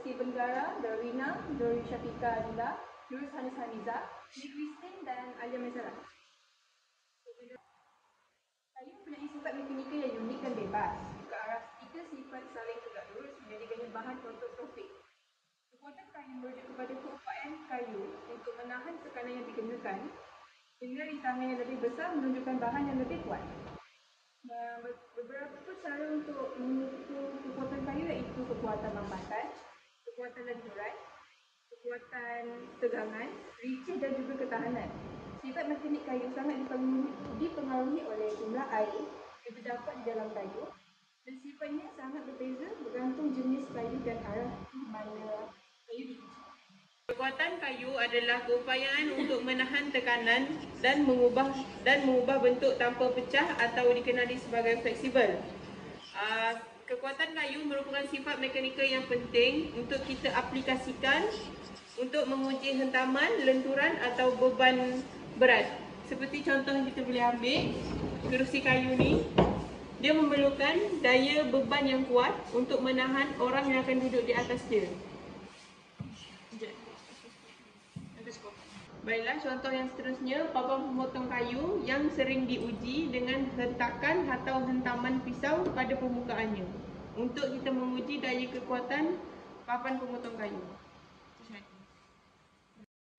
Steven Gara, Dorina, Dori Syafiqa Adila, Nurul Hanis Haniza, Lee Christine dan Alia Mesara. Kayu mempunyai sifat mekanikal yang unik dan bebas. Ke arah tiga sifat saling tegak lurus menjadikannya bahan ortotropik. Kekuatan kayu merujuk kepada keupayaan kayu untuk menahan tekanan yang dikenakan hingga rintangan yang lebih besar menunjukkan bahan yang lebih kuat. Beberapa cara untuk mengukur kekuatan kayu iaitu kekuatan lambatan, kekuatan lenturan, kekuatan tegangan, licin dan juga ketahanan. Sifat mekanik kayu sangat dipengaruhi oleh jumlah air yang terdapat di dalam kayu dan sifatnya sangat berbeza bergantung jenis kayu dan arah mana kayu diuji. Kekuatan kayu adalah keupayaan untuk menahan tekanan dan mengubah bentuk tanpa pecah atau dikenali sebagai fleksibel. Kekuatan kayu merupakan sifat mekanikal yang penting untuk kita aplikasikan untuk menguji hentaman, lenturan atau beban berat. Seperti contoh yang kita boleh ambil kerusi kayu ni, dia memerlukan daya beban yang kuat untuk menahan orang yang akan duduk di atas dia. Baiklah, contoh yang seterusnya, papan pemotong kayu yang sering diuji dengan hentakan atau hentaman pisau pada permukaannya untuk kita menguji daya kekuatan papan pemotong kayu.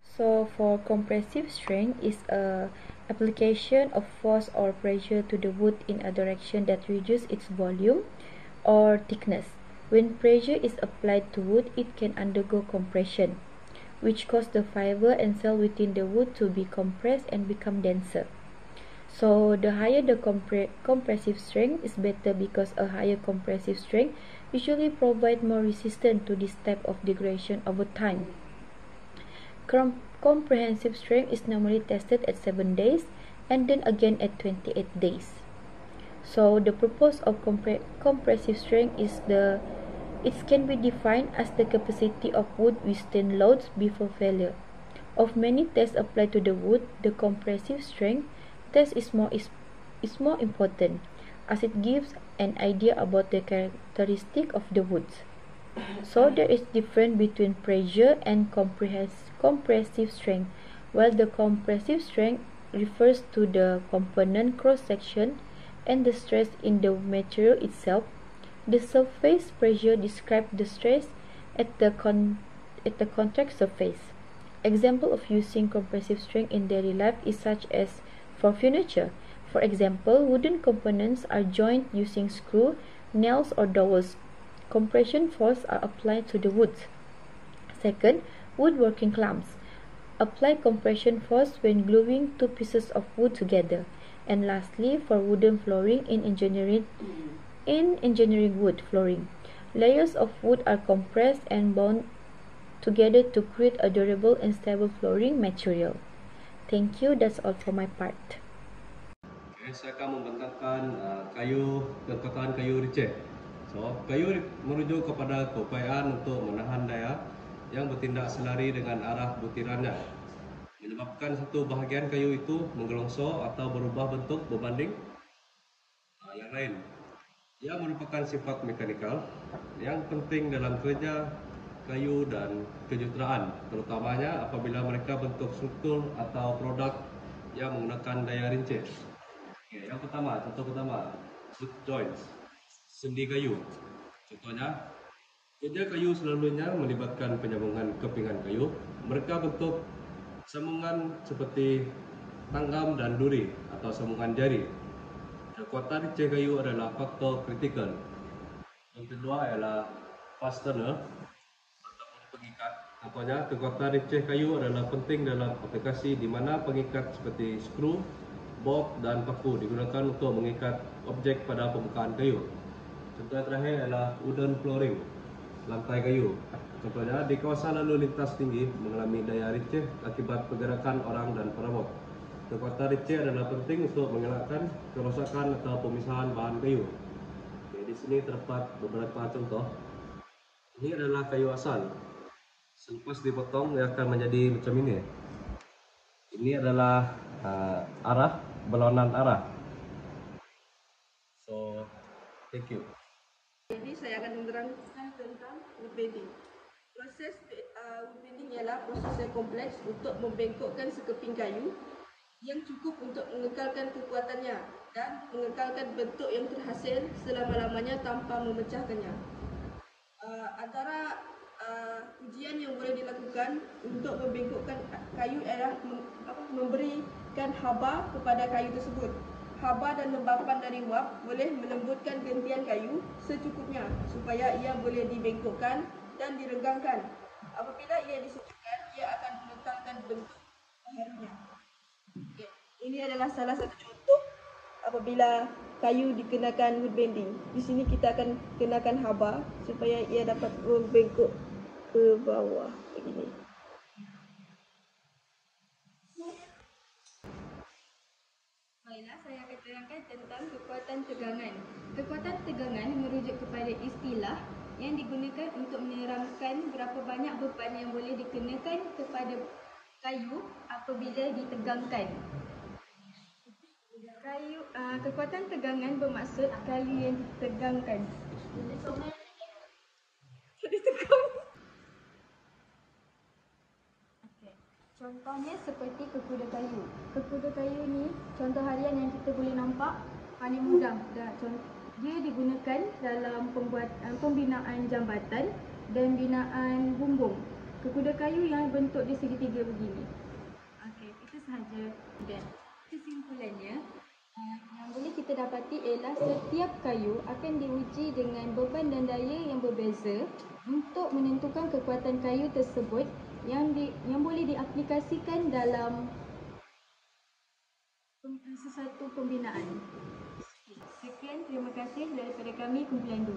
So for compressive strength is a application of force or pressure to the wood in a direction that reduces its volume or thickness. When pressure is applied to wood, it can undergo compression, which cause the fiber and cell within the wood to be compressed and become denser. So the higher the compressive strength is better because a higher compressive strength usually provide more resistance to this type of degradation over time. Comprehensive strength is normally tested at 7 days and then again at 28 days. So the purpose of compressive strength is it can be defined as the capacity of wood withstand loads before failure. Of many tests applied to the wood, the compressive strength test is more important as it gives an idea about the characteristic of the woods. So there is difference between pressure and compressive strength. While the compressive strength refers to the component cross-section and the stress in the material itself, the surface pressure describes the stress at the contact surface. Example of using compressive strength in daily life is such as for furniture. For example, wooden components are joined using screw, nails or dowels. Compression force are applied to the wood. Second, woodworking clamps. Apply compression force when gluing two pieces of wood together. And lastly, for wooden flooring in engineering wood flooring, layers of wood are compressed and bound together to create a durable and stable flooring material. Thank you. That's all for my part. Okay, saya akan membentangkan kekuatan kayu Richet. So, kayu merujuk kepada keupayaan untuk menahan daya yang bertindak selari dengan arah butirannya, menyebabkan satu bahagian kayu itu menggelongsor atau berubah bentuk berbanding yang lain. Ia merupakan sifat mekanikal yang penting dalam kerja kayu dan kejuruteraan, terutamanya apabila mereka bentuk struktur atau produk yang menggunakan daya rincit. Okay, yang pertama, contoh pertama, wood joints, sendi kayu. Contohnya, kerja kayu selalunya melibatkan penyambungan kepingan kayu. Mereka bentuk sambungan seperti tanggam dan duri atau sambungan jari. Kekuatan rincit kayu adalah faktor kritikal. Yang kedua ialah fastener ataupun pengikat. Contohnya, kekuatan rincit kayu adalah penting dalam aplikasi di mana pengikat seperti skru, bolt dan paku digunakan untuk mengikat objek pada permukaan kayu. Contoh yang terakhir adalah wooden flooring, lantai kayu. Contohnya, di kawasan lalu lintas tinggi mengalami daya rincit akibat pergerakan orang dan perabot. Kekuatan rincit adalah penting untuk mengelakkan kerosakan atau pemisahan bahan kayu. Okay, di sini terdapat beberapa contoh. Ini adalah kayu asal. Selepas dipotong, dia akan menjadi macam ini. Ini adalah berlawanan arah. So, thank you. Jadi saya akan menerangkan tentang wood bedding. Proses woodbending ialah proses yang kompleks untuk membengkokkan sekeping kayu yang cukup untuk mengekalkan kekuatannya dan mengekalkan bentuk yang terhasil selama-lamanya tanpa memecahkannya. Antara ujian yang boleh dilakukan untuk membengkokkan kayu ialah memberikan haba kepada kayu tersebut. Haba dan lembapan dari wap boleh melembutkan gentian kayu secukupnya supaya ia boleh dibengkokkan dan direnggangkan. Apabila ia disejukkan, ia akan mengekalkan bentuk baharunya. Okay. Ini adalah salah satu contoh apabila kayu dikenakan wood bending. Di sini kita akan kenakan haba supaya ia dapat membengkok ke bawah begini. Baiklah, saya akan terangkan tentang kekuatan tegangan. Kekuatan tegangan merujuk kepada istilah yang digunakan untuk menerangkan berapa banyak beban yang boleh dikenakan kepada kayu apabila ditegangkan. Kekuatan tegangan bermaksud kayu yang ditegangkan. Okay. Contohnya seperti kekuda kayu. Kekuda kayu ni contoh harian yang kita boleh nampak paling mudah. Dia digunakan dalam pembinaan jambatan dan binaan bumbung. Kekuda kayu yang bentuk dia segitiga begini. Okey, itu sahaja. Dan kesimpulannya, yang boleh kita dapati ialah setiap kayu akan diuji dengan beban dan daya yang berbeza untuk menentukan kekuatan kayu tersebut yang boleh diaplikasikan dalam sesuatu pembinaan. Sekian, terima kasih daripada kami kumpulan 2.